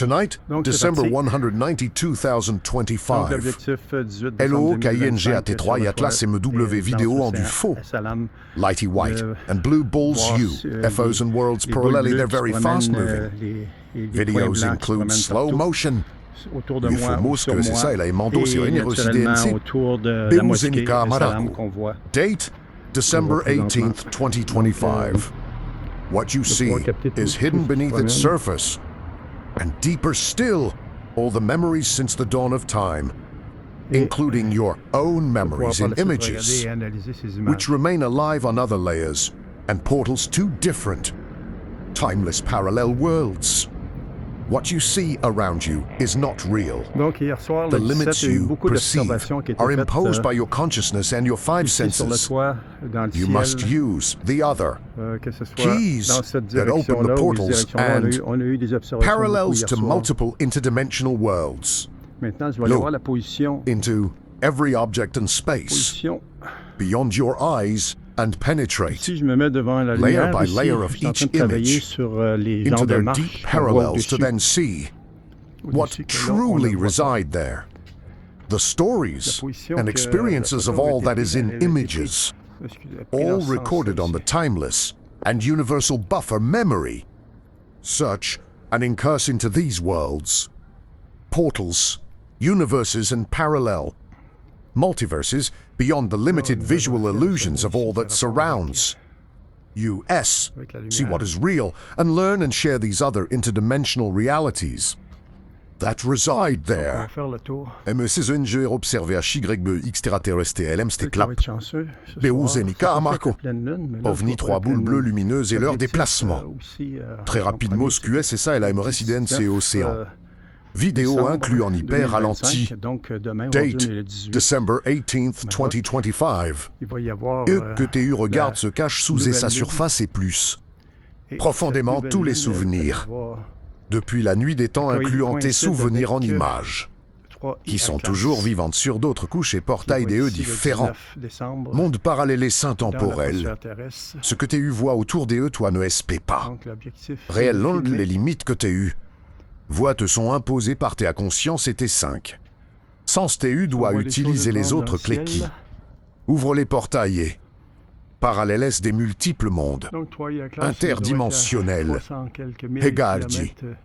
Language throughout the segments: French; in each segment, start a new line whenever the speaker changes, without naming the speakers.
Tonight,
Donc, c'est
December
parti.
192,025.
L'objectif 18
LO,
décembre 2025,
KING, AT3 et Atlas MW vidéo en du faux. Lighty White and Blue Bulls U. FOs and Worlds Parallelly, they're very fast moving. Videos include slow motion.
Autour de
Il
moi,
faut
ou
mos
sur
que c'est
moi,
ça, il a Mando sur
et
une
naturellement
DNC.
autour de la mosquée
Beuzenica
Salam
Maraku.
qu'on voit.
Date, December 18th, 2025. What you see is hidden beneath its surface. And deeper still, all the memories since the dawn of time, including your own memories in images, which remain alive on other layers, and portals to different, timeless parallel worlds. What you see around you is not real.
Donc hier soir,
The
le 17,
limits
il y a eu
you
beaucoup
perceive
d'observations qui étaient
are
faites
imposed by your consciousness and your five
ici sur le
senses.
toit, dans le
You
ciel,
must use the other
que ce soit
keys
dans cette
that open the
direction-là ou cette
portals
direction-là. On a eu des observations beaucoup
parallels
hier
to
soir.
multiple interdimensional worlds,
Maintenant, je vais aller voir la position.
into every object and space,
Position.
beyond your eyes, and penetrate
Si je me mets devant la
layer
lumière,
by
ici,
layer of
je suis en train
each
de travailler
image
sur les
into
genres de
their
marches
deep
qu'on voit
parallels to
au-dessus.
then see what
Au-dessus que là, on
truly
ne voit pas.
reside there. The stories
La position
and
que
experiences
la
of
photo a
all
été
that
prise,
is in
elle a été
images,
prise. Excusez, pris dans
all
ce
recorded
sens-là
on the
ici.
timeless and universal buffer memory, search and incurse into these worlds, portals, universes and parallel, multiverses beyond the limited visual illusions of all that surrounds. U.S.
Avec la lumière.
See what is real and learn and share these other interdimensional realities that reside
On va
there.
faire le tour.
MSZNG observé à XYB extraterrestre LM
Peut-être qu'on va
clap.
être chanceux ce
Beu
soir.
Zenica
C'est pas
Marco.
la pleine lune, mais là,
OVNI
je vois
3
pas la
boules
pleine
bleues
lune.
lumineuses et leur
L'objectif,
déplacement.
aussi,
Très
en
rapide
premier,
MOSQS et ça, LAMR Residence et
19,
Océan. Vidéo
décembre
inclus en hyper
2025.
ralenti.
Donc, demain, aujourd'hui,
Date,
on est le 18.
December 18th, 2025.
Il va y avoir
Et que TU regarde se cache sous
nouvelle
sa
lune.
surface et plus.
Et
profondément
cette nouvelle
tous les
lune,
souvenirs.
elle va
Depuis la nuit des temps
Quand il
incluant tes
coïncide
souvenirs en
avec,
images,
3
qui sont
Atlas,
toujours vivantes sur d'autres couches et
qui
portails
va
des
ici
eux
le
différents.
19 décembre,
Monde parallèle et
dans
temporel.
l'atmosphère terrestre.
Ce que TU voit autour des eux, toi ne espais pas.
Donc, l'objectif, c'est
Réel
de
long
filmer.
les limites que TU. Voix te sont imposées par tes conscience et tes 5. Sens TU
On
doit
voit des
utiliser
choses
les
étranges
autres
dans le
clés qui
ciel.
ouvrent les portails et parallèles des multiples mondes.
Donc, 3 Atlas,
Interdimensionnel.
il doit être à 300 quelques mille
Egaldi.
kilomètres,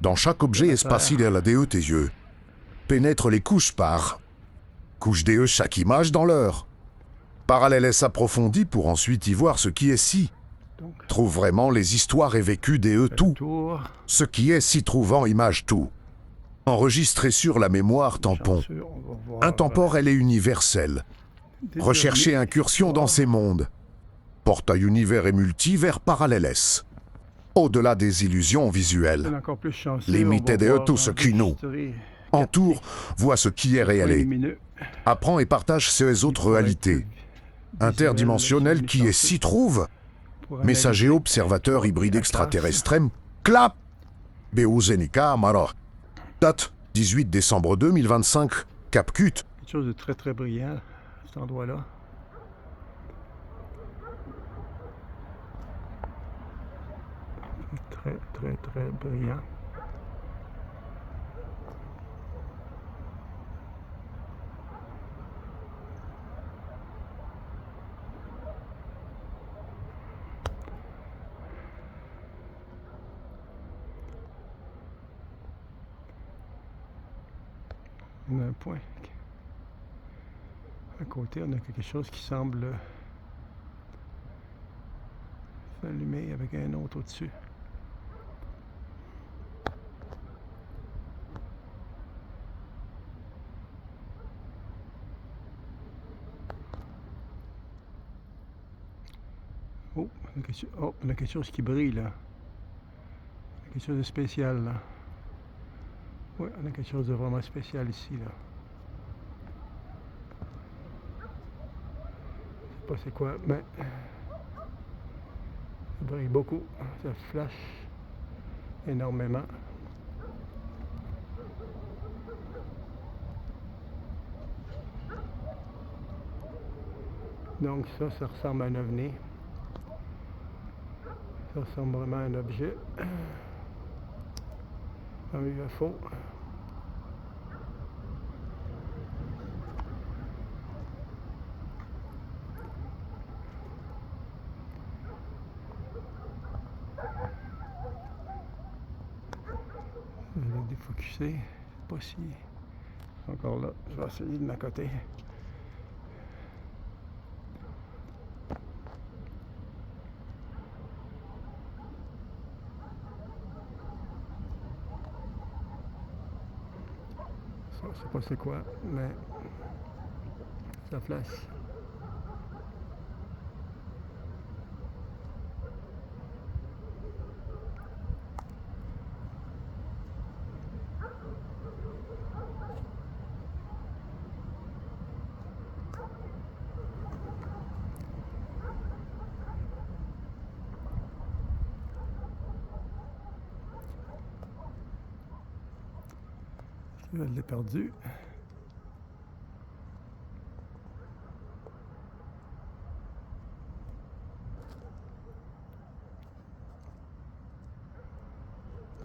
Dans chaque objet
la
espaciel à DE tes yeux, pénètre les couches par couche DE chaque image dans l'heure. Parallèles approfondis pour ensuite y voir ce qui est si.
Donc,
Trouve vraiment les histoires et vécus DE
le
tout.
tour.
Ce qui est si trouvant image tout. Enregistré sur la mémoire tampon.
Chanceux, on va voir,
Intemporel et universel.
des
Rechercher
ovnis.
incursion dans ces mondes. Portail univers et multivers parallèles. Au-delà des illusions visuelles.
Encore plus chanceux,
Limité
on va
de
voir
tout ce qui nous
enregistrer
entoure, vois ce qui est réel et
lumineux.
apprend et partage ces autres réalités. Interdimensionnelles qui est s'y trouve. Messager observateur hybride extraterrestre clap. Beuzenica Mara. Date 18 décembre 2025. Capcut.
Quelque chose de très très brillant à cet endroit-là. Très très très brillant. On a un point. À côté, on a quelque chose qui semble s'allumer avec un autre au-dessus. On a quelque chose qui brille là. Quelque chose de spécial là. Oui, on a quelque chose de vraiment spécial ici là. Je sais pas c'est quoi, mais ça brille beaucoup. Ça flash énormément. Donc ça ressemble à un ovni. Ça ressemble vraiment à un objet. Avec le fond. Je vais défocuser. Je sais pas si... Encore là, je vais essayer de m'accoter. Ça, je sais pas c'est quoi, mais ça flash. Je l'ai perdu.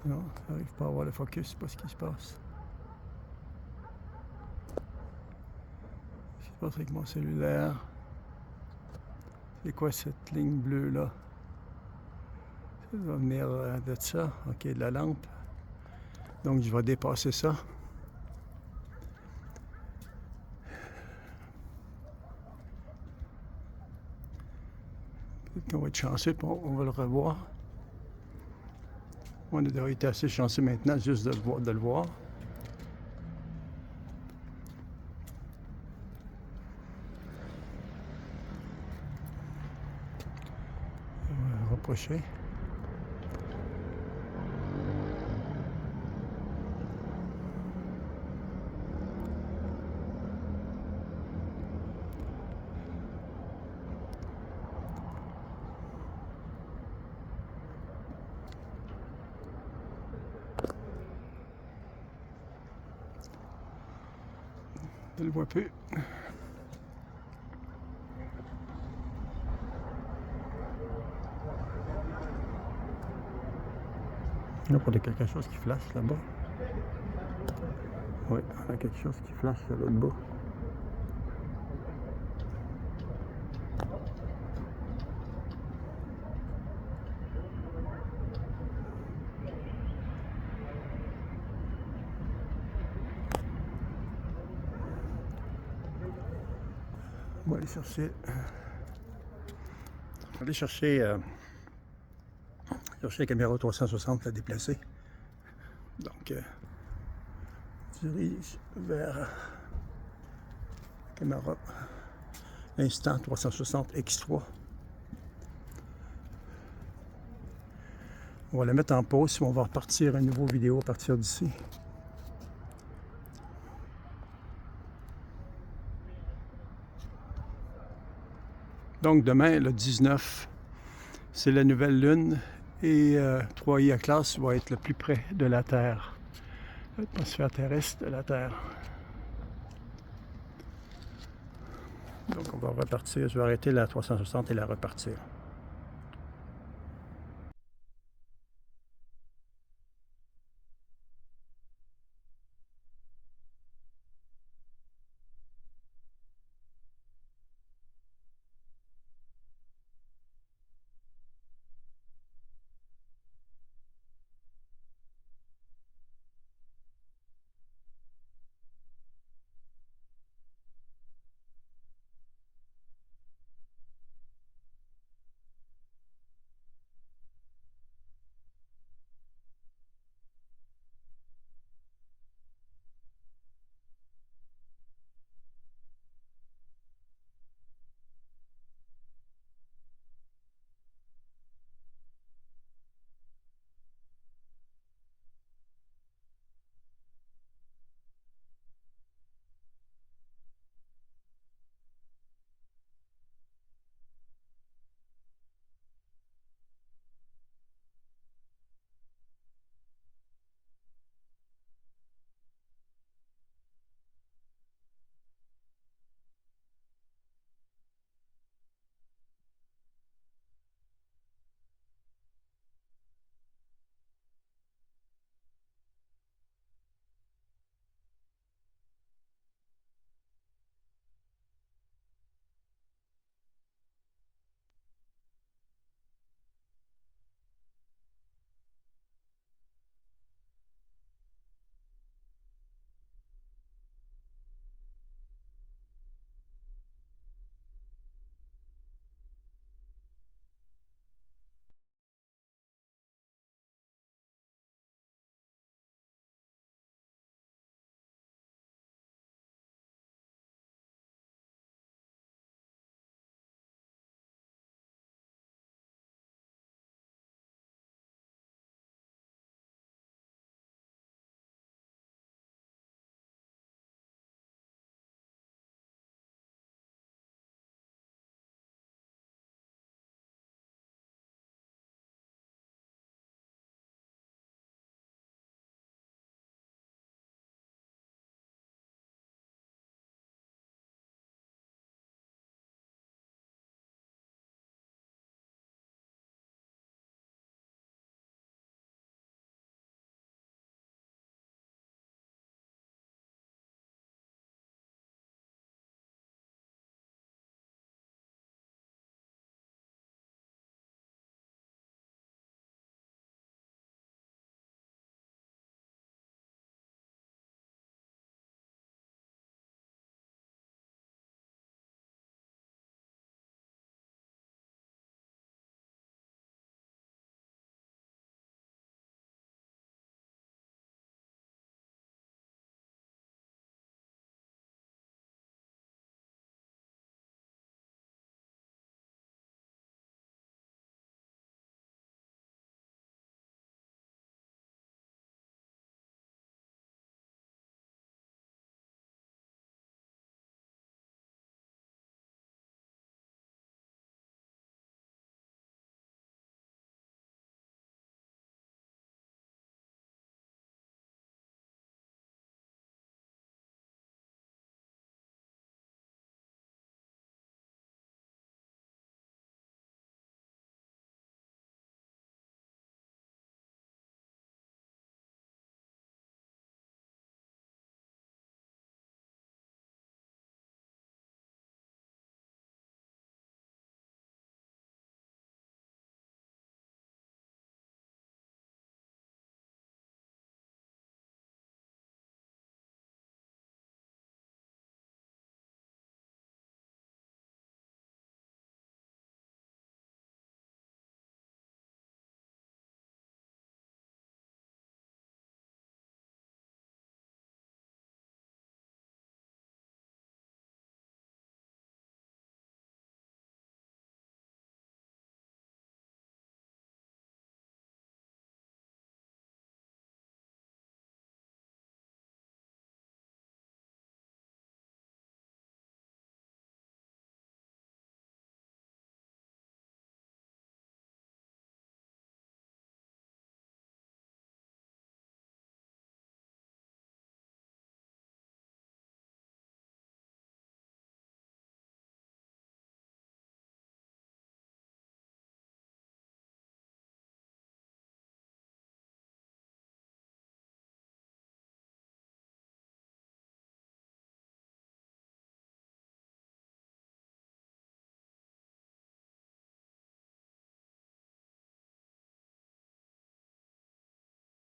Non, j'arrive pas à avoir le focus, c'est pas ce qui se passe. Ce qui se passe avec mon cellulaire. C'est quoi cette ligne bleue là? Ça va venir de ça, ok, de la lampe. Donc je vais dépasser ça. Peut-être qu'on va être chanceux, on va le revoir. On a été assez chanceux maintenant juste de le voir. On va rapprocher. Je ne le vois plus. Là, il y a quelque chose qui flash là-bas. Oui, il y a quelque chose qui flash à l'autre bout. On va aller chercher. Chercher la caméra 360 la déplacer. Donc, dirige vers la caméra Instant 360 X3. On va la mettre en pause, on va repartir une nouvelle vidéo à partir d'ici. Donc demain, le 19, c'est la nouvelle lune et 3i classe va être le plus près de la Terre, l'atmosphère terrestre de la Terre. Donc on va repartir, je vais arrêter la 360 et la repartir.